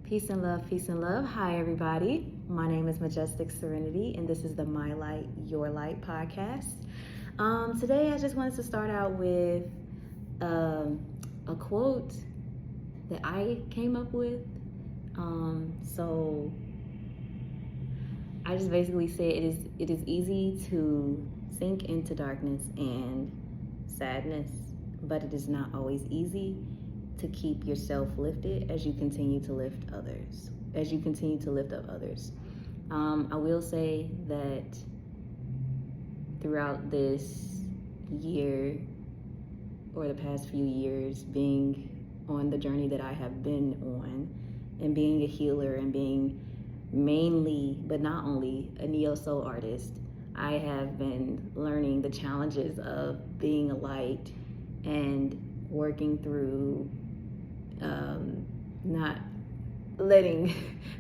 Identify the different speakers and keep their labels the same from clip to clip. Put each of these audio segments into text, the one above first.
Speaker 1: Peace and love, peace and love. Hi, everybody. My name is Majestic Serenity, and this is the My Light, Your Light podcast. Today, I just wanted to start out with a quote that I came up with. So I just basically said it is easy to sink into darkness and sadness, but it is not always easy to keep yourself lifted as you continue to lift others, up others. I will say that throughout this year or the past few years, being on the journey that I have been on and being a healer and being mainly, but not only, a neo-soul artist, I have been learning the challenges of being a light and working through not letting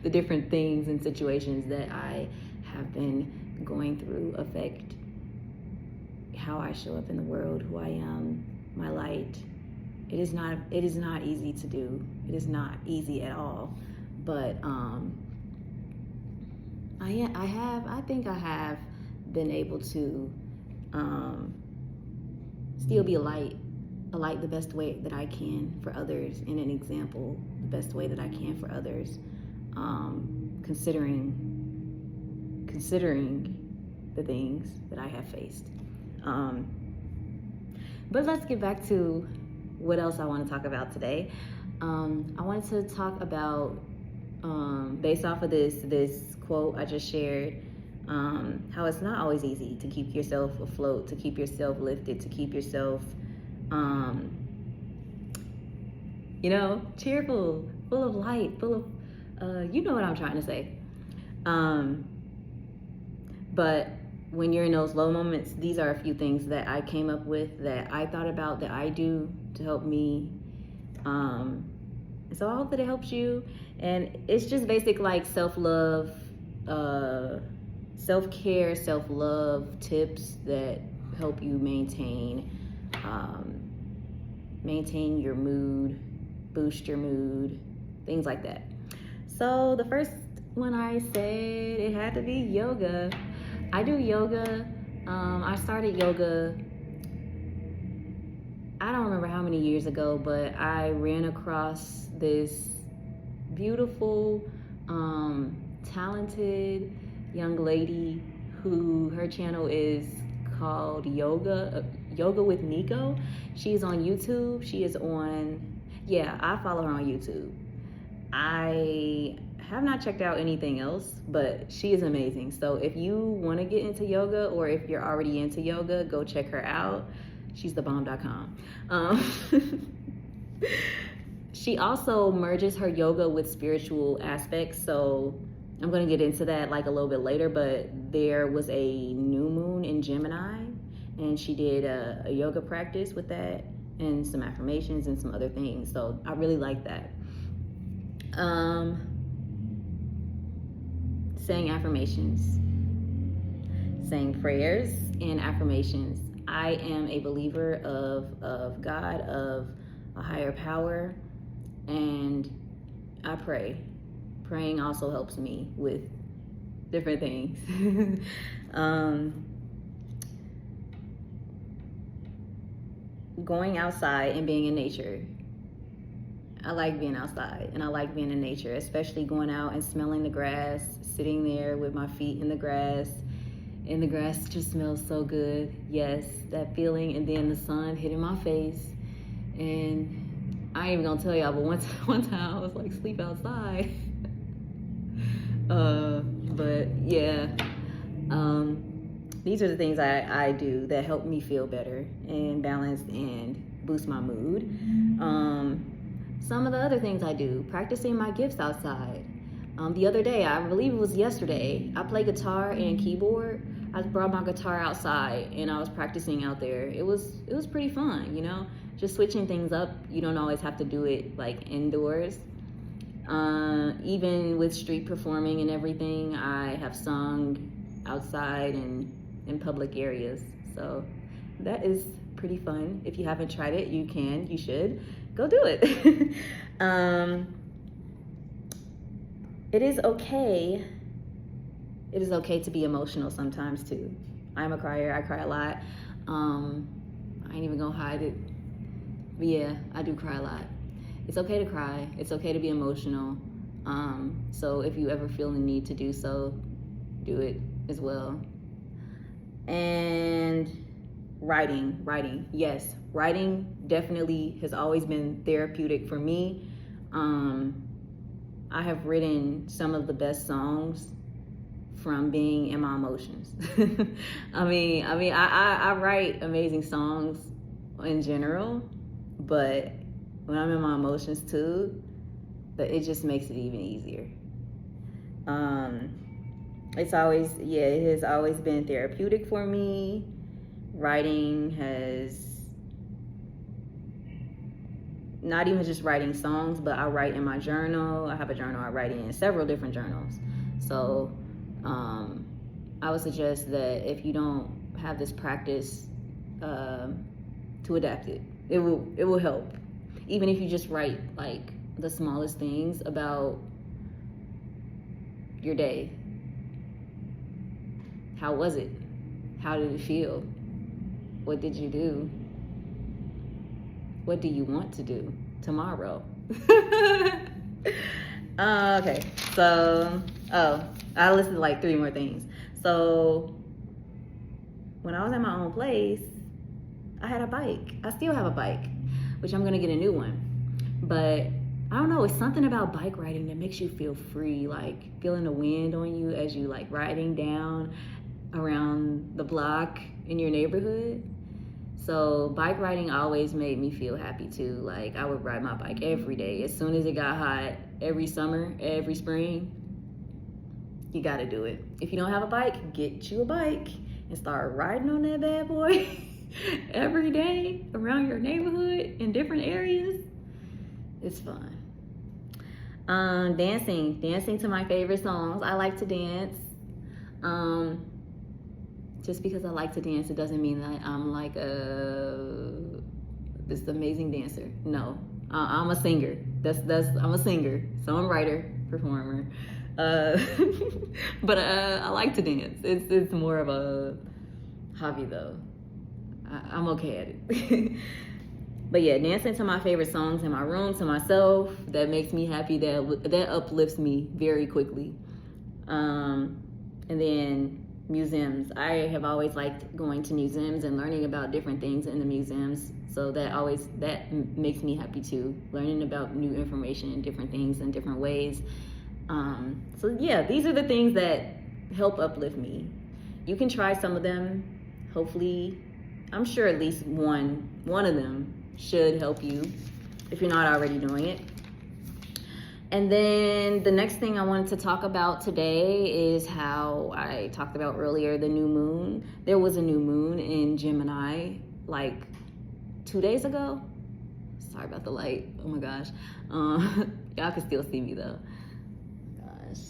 Speaker 1: the different things and situations that I have been going through affect how I show up in the world, who I am, my light. It is not easy to do. It is not easy at all. But I think I have been able to still be a light the best way that I can for others, and an example the best way that I can for others, considering the things that I have faced. But let's get back to what else I want to talk about today. I wanted to talk about, based off of this quote I just shared, how it's not always easy to keep yourself afloat, to keep yourself lifted, to keep yourself cheerful, full of light, full of, you know what I'm trying to say. But when you're in those low moments, these are a few things that I came up with, that I thought about, that I do to help me. So I hope that it helps you. And it's just basic, like, self-love, self-care, self-love tips that help you maintain your mood, boost your mood, things like that. So the first one I said, it had to be yoga. I do yoga. I started yoga, I don't remember how many years ago, but I ran across this beautiful, talented young lady who, her channel is called Yoga with Nico. She's on YouTube. I follow her on YouTube. I have not checked out anything else, but she is amazing. So if you want to get into yoga, or if you're already into yoga, go check her out. She's thebomb.com. She also merges her yoga with spiritual aspects. So I'm going to get into that like a little bit later, but there was a new moon in Gemini, and she did a yoga practice with that, and some affirmations and some other things. So I really like that. Saying affirmations, saying prayers and affirmations. I am a believer of God, of a higher power, and I pray. Praying also helps me with different things. Going outside and being in nature. I like being outside, and I like being in nature, especially going out and smelling the grass, sitting there with my feet in the grass, and the grass just smells so good. Yes, that feeling, and then the sun hitting my face. And I ain't even gonna tell y'all, but one time I was like, sleep outside. But yeah, these are the things I do that help me feel better and balanced and boost my mood. Some of the other things I do, practicing my gifts outside. The other day, I believe it was yesterday, I play guitar and keyboard. I brought my guitar outside and I was practicing out there. It was pretty fun, just switching things up. You don't always have to do it like indoors. Even with street performing and everything, I have sung outside and in public areas. So that is pretty fun. If you haven't tried it, you should go do it. it is okay. It is okay to be emotional sometimes too. I'm a crier. I cry a lot. I ain't even gonna hide it. But yeah, I do cry a lot. It's okay to cry. It's okay to be emotional. So if you ever feel the need to do so, do it as well. And writing. Yes, writing definitely has always been therapeutic for me. I have written some of the best songs from being in my emotions. I write amazing songs in general, but when I'm in my emotions too, it just makes it even easier. It has always been therapeutic for me. Writing has, not even just writing songs, but I write in my journal. I have a journal I write in, several different journals. So I would suggest that if you don't have this practice, to adapt it. It will help. Even if you just write like the smallest things about your day. How was it? How did it feel? What did you do? What do you want to do tomorrow? Okay, so, I listed like 3 more things. So, when I was at my own place, I had a bike. I still have a bike, which I'm gonna get a new one. But I don't know, it's something about bike riding that makes you feel free, like feeling the wind on you as you like riding down around the block in your neighborhood. So bike riding always made me feel happy too. Like I would ride my bike every day. As soon as it got hot, every summer, every spring, you gotta do it. If you don't have a bike, get you a bike and start riding on that bad boy every day around your neighborhood in different areas. It's fun. Dancing to my favorite songs. I like to dance. Just because I like to dance, it doesn't mean that I'm like this amazing dancer. No, I'm a singer. I'm a singer, songwriter, performer. But I like to dance. It's more of a hobby though. I'm okay at it. But yeah, dancing to my favorite songs in my room to myself, that makes me happy. That uplifts me very quickly. And then museums. I have always liked going to museums and learning about different things in the museums. So that makes me happy too. Learning about new information and different things in different ways. So yeah, these are the things that help uplift me. You can try some of them. Hopefully, I'm sure at least one of them should help you if you're not already doing it. And then the next thing I wanted to talk about today is how I talked about earlier, the new moon. There was a new moon in Gemini like 2 days ago. Sorry about the light. Oh my gosh. Y'all can still see me though. Gosh.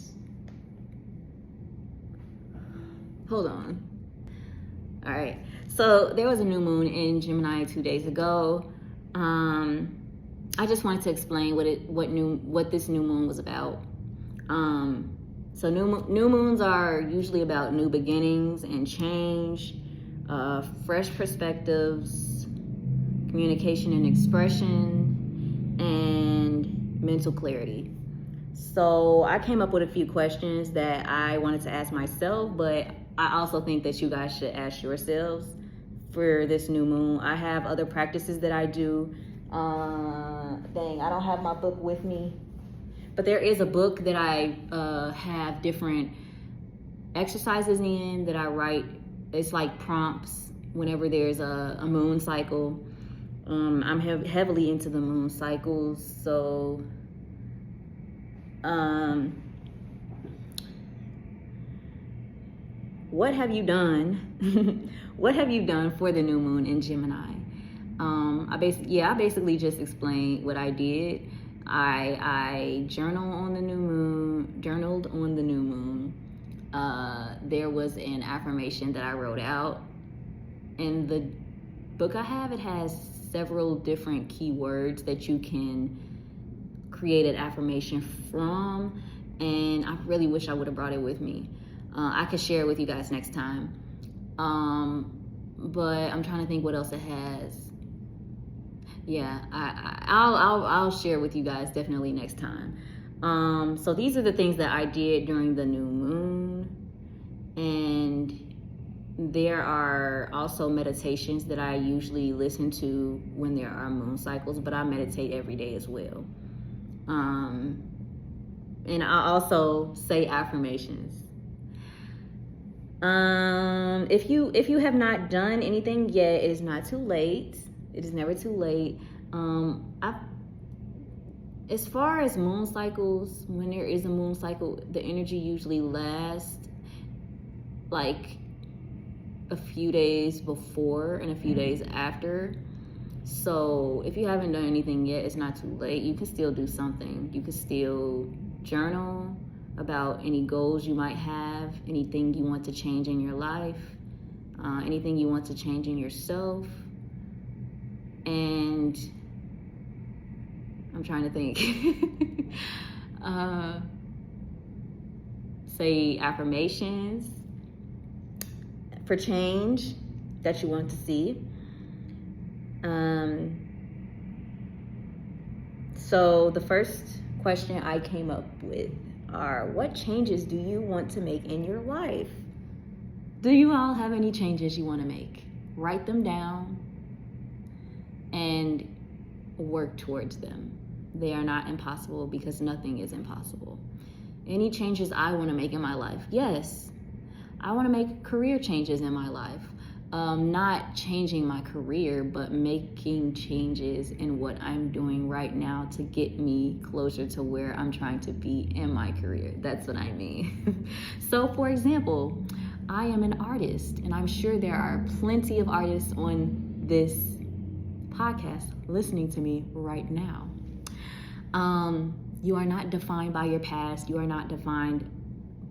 Speaker 1: Hold on. All right. So there was a new moon in Gemini 2 days ago. I just wanted to explain what this new moon was about. So new moons are usually about new beginnings and change, fresh perspectives, communication and expression, and mental clarity. So I came up with a few questions that I wanted to ask myself, but I also think that you guys should ask yourselves for this new moon. I have other practices that I do. I don't have my book with me, but there is a book that I have different exercises in that I write. It's like prompts whenever there's a moon cycle. I'm heavily into the moon cycles, so what have you done? What have you done for the new moon in Gemini? I basically just explained what I did. I journaled on the new moon. There was an affirmation that I wrote out. In the book I have, it has several different keywords that you can create an affirmation from. and I really wish I would have brought it with me. I could share it with you guys next time. But I'm trying to think what else it has. Yeah, I'll share with you guys definitely next time. So these are the things that I did during the new moon, and there are also meditations that I usually listen to when there are moon cycles, but I meditate every day as well. And I also say affirmations. If you have not done anything yet, it is not too late. It is never too late. As far as moon cycles, when there is a moon cycle, the energy usually lasts like a few days before and a few days after. So if you haven't done anything yet, it's not too late. You can still do something. You can still journal about any goals you might have, anything you want to change in your life, anything you want to change in yourself. And I'm trying to think. Say affirmations for change that you want to see. So the first question I came up with are, what changes do you want to make in your life? Do you all have any changes you want to make? Write them down and work towards them. They are not impossible, because nothing is impossible. Any changes I want to make in my life? Yes, I want to make career changes in my life. Not changing my career, but making changes in what I'm doing right now to get me closer to where I'm trying to be in my career. That's what I mean. So, for example, I am an artist, and I'm sure there are plenty of artists on this podcast listening to me right now. You are not defined by your past. You are not defined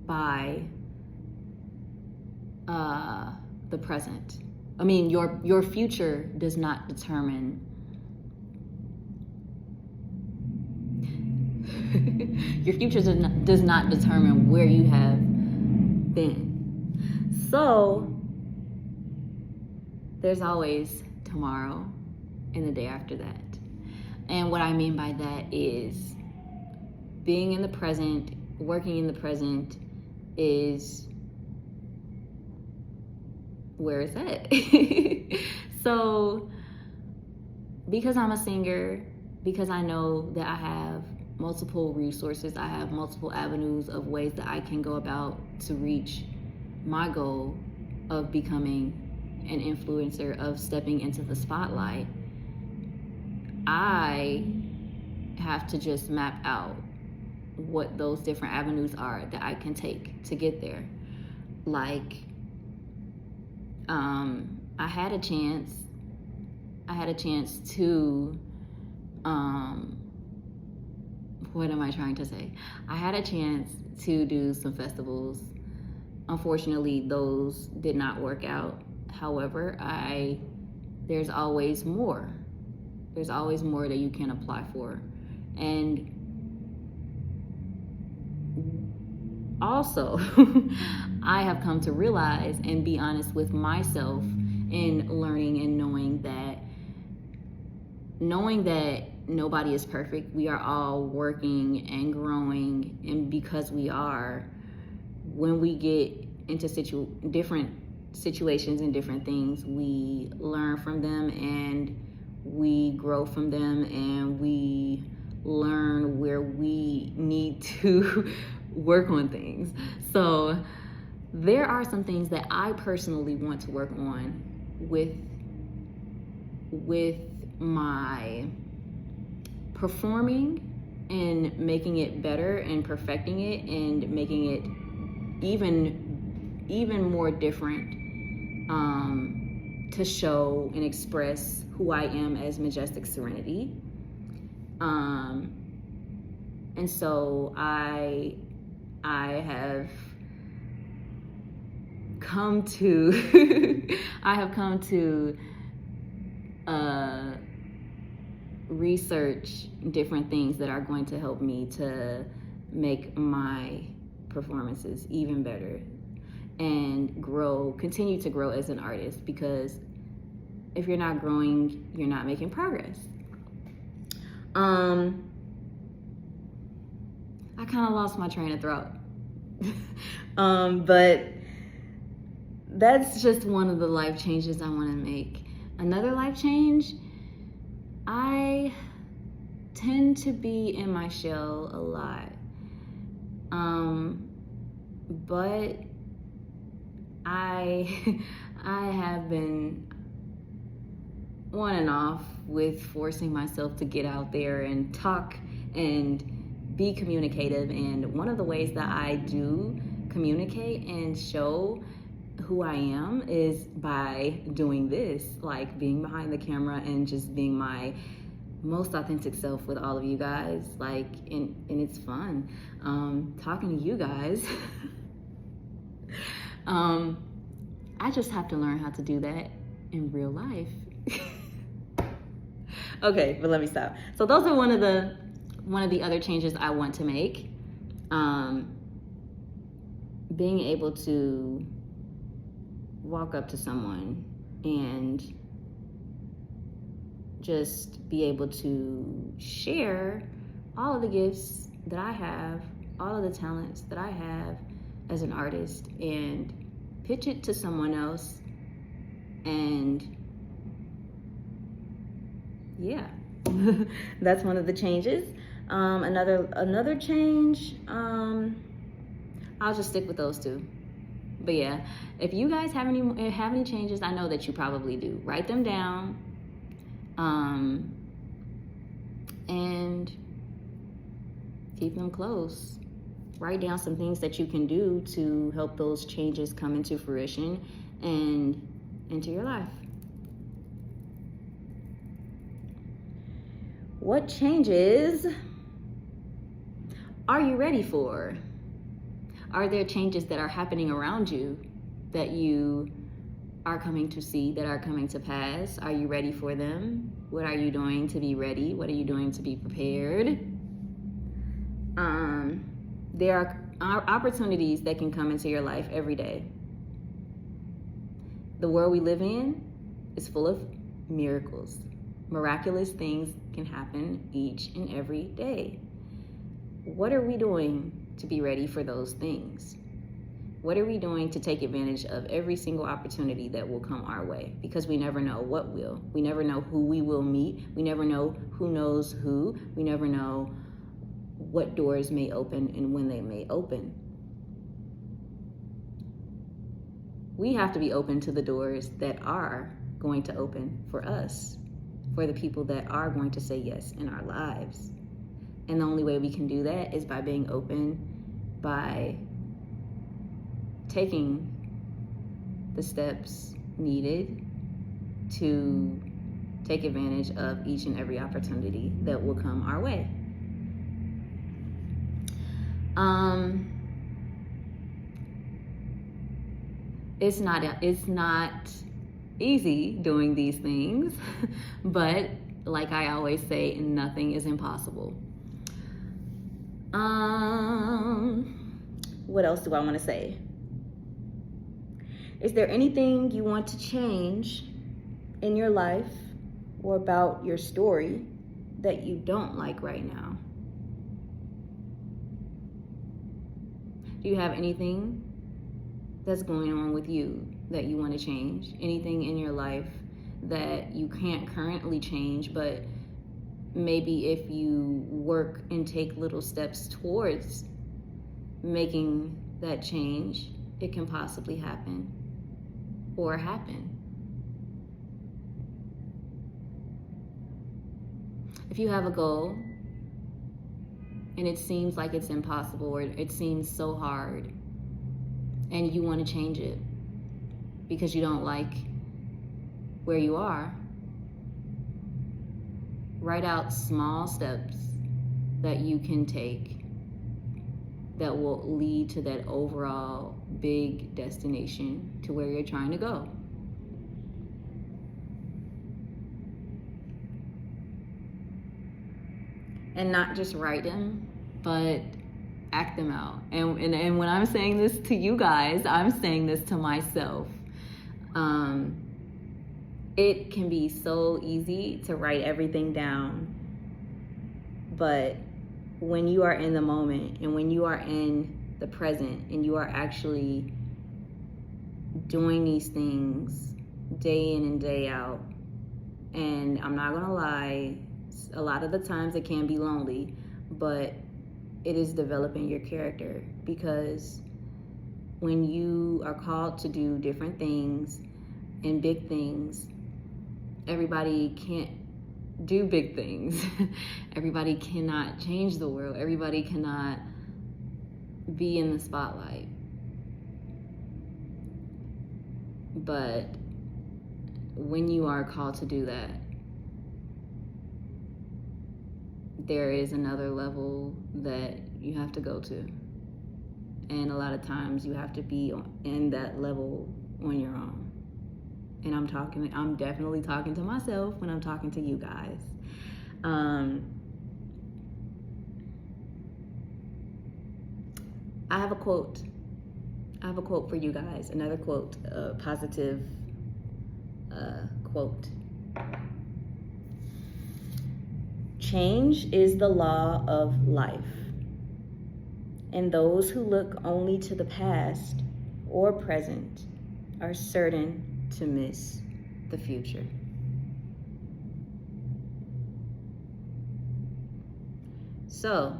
Speaker 1: by the present. I mean, your future does not determine your future does not determine where you have been. So there's always tomorrow and the day after that. And what I mean by that is being in the present, working in the present is where it's at. So because I'm a singer, because I know that I have multiple resources, I have multiple avenues of ways that I can go about to reach my goal of becoming an influencer, of stepping into the spotlight, I have to just map out what those different avenues are that I can take to get there. Like, I had a chance to, what am I trying to say? I had a chance to do some festivals. Unfortunately, those did not work out. However, there's always more. There's always more that you can apply for. And also, I have come to realize and be honest with myself in learning and knowing that nobody is perfect. We are all working and growing, and because we are, when we get into different situations and different things, we learn from them and we grow from them, and we learn where we need to work on things. So there are some things that I personally want to work on with my performing and making it better and perfecting it and making it even more different, to show and express who I am as Majestic Serenity. And so I have come to research different things that are going to help me to make my performances even better and continue to grow as an artist, because if you're not growing, you're not making progress. I kind of lost my train of thought. But that's just one of the life changes I want to make. Another life change, I tend to be in my shell a lot. But I have been on and off with forcing myself to get out there and talk and be communicative. And one of the ways that I do communicate and show who I am is by doing this, like being behind the camera and just being my most authentic self with all of you guys. Like, and it's fun talking to you guys. I just have to learn how to do that in real life. Okay, but let me stop. So those are one of the other changes I want to make. Being able to walk up to someone and just be able to share all of the gifts that I have, all of the talents that I have as an artist, and pitch it to someone else. And yeah, that's one of the changes. Another change, I'll just stick with those two. But yeah, if you guys have any changes, I know that you probably do. Write them down, and keep them close. Write down some things that you can do to help those changes come into fruition and into your life. What changes are you ready for? Are there changes that are happening around you that you are coming to see, that are coming to pass? Are you ready for them? What are you doing to be ready? What are you doing to be prepared? There are opportunities that can come into your life every day. The world we live in is full of miracles. Miraculous things can happen each and every day. What are we doing to be ready for those things? What are we doing to take advantage of every single opportunity that will come our way? Because we never know what will. We never know who we will meet. We never know who knows who. We never know what doors may open and when they may open. We have to be open to the doors that are going to open for us, for the people that are going to say yes in our lives. And the only way we can do that is by being open, by taking the steps needed to take advantage of each and every opportunity that will come our way. It's not easy doing these things, but like I always say, nothing is impossible. What else do I want to say? Is there anything you want to change in your life or about your story that you don't like right now? Do you have anything that's going on with you that you want to change? Anything in your life that you can't currently change, but maybe if you work and take little steps towards making that change, it can possibly happen or happen. If you have a goal and it seems like it's impossible or it seems so hard and you want to change it because you don't like where you are, write out small steps that you can take that will lead to that overall big destination to where you're trying to go. And not just write them, but act them out. And when I'm saying this to you guys, I'm saying this to myself. It can be so easy to write everything down, but when you are in the moment and when you are in the present and you are actually doing these things day in and day out, and I'm not gonna lie, a lot of the times it can be lonely, but it is developing your character, because when you are called to do different things and big things, everybody can't do big things. Everybody cannot change the world. Everybody cannot be in the spotlight. But when you are called to do that, there is another level that you have to go to. And a lot of times you have to be in that level on your own. And I'm definitely talking to myself when I'm talking to you guys. I have a quote for you guys, another quote, a positive quote. Change is the law of life, and those who look only to the past or present are certain to miss the future. So,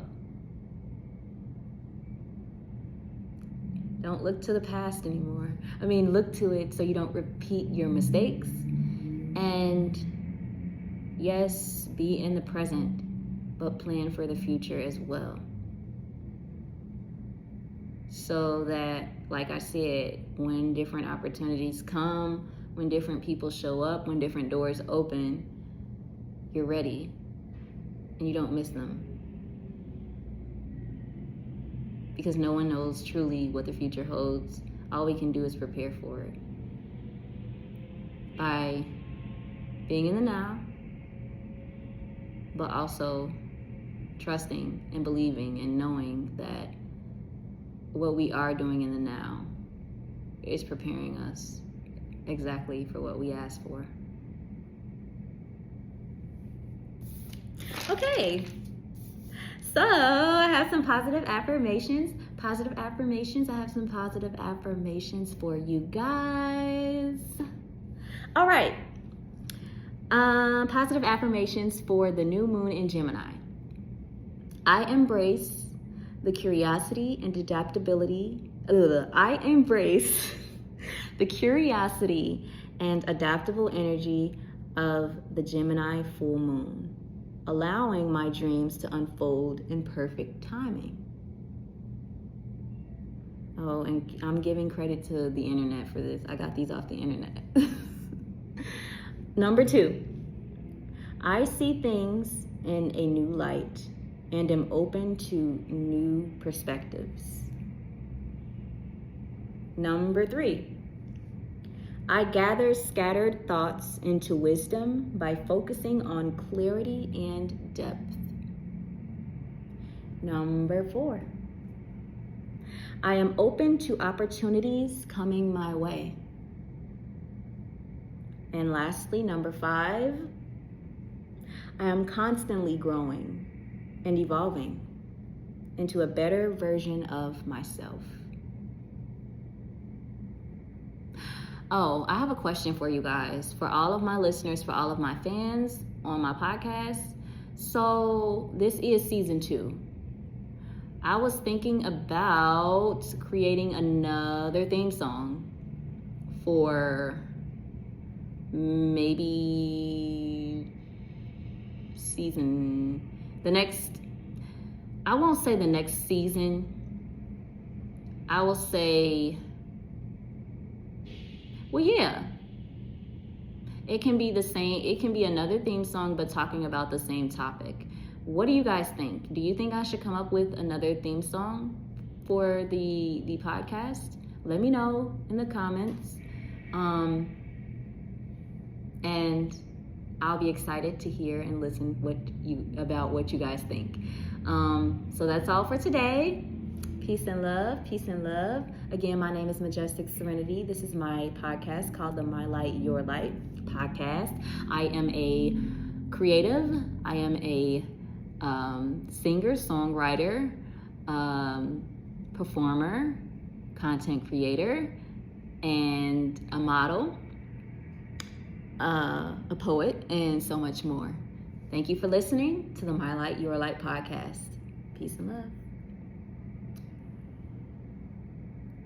Speaker 1: don't look to the past anymore. Look to it so you don't repeat your mistakes. And yes, be in the present, but plan for the future as well. So that, like I said, when different opportunities come, when different people show up, when different doors open, you're ready and you don't miss them. Because no one knows truly what the future holds. All we can do is prepare for it by being in the now, but also trusting and believing and knowing that what we are doing in the now is preparing us exactly for what we asked for. Okay, so I have some positive affirmations. I have some positive affirmations for you guys. All right. Positive affirmations for the new moon in Gemini. I embrace the curiosity and adaptability. I embrace the curiosity and adaptable energy of the Gemini full moon, allowing my dreams to unfold in perfect timing. Oh, and I'm giving credit to the internet for this. I got these off the internet. Number 2, I see things in a new light and am open to new perspectives. Number 3, I gather scattered thoughts into wisdom by focusing on clarity and depth. Number 4, I am open to opportunities coming my way. And lastly, number 5, I am constantly growing and evolving into a better version of myself. Oh, I have a question for you guys, for all of my listeners, for all of my fans on my podcast. So this is season 2. I was thinking about creating another theme song for maybe I won't say the next season. I will say, well, yeah. It can be the same, it can be another theme song, but talking about the same topic. What do you guys think? Do you think I should come up with another theme song for the podcast? Let me know in the comments. And I'll be excited to hear and listen about what you guys think. So that's all for today. Peace and love. Peace and love. Again, my name is Majestic Serenity. This is my podcast called the My Light, Your Light podcast. I am a creative. I am a singer, songwriter, performer, content creator, and a model, a poet, and so much more. Thank you for listening to the My Light, Your Light podcast. Peace and love.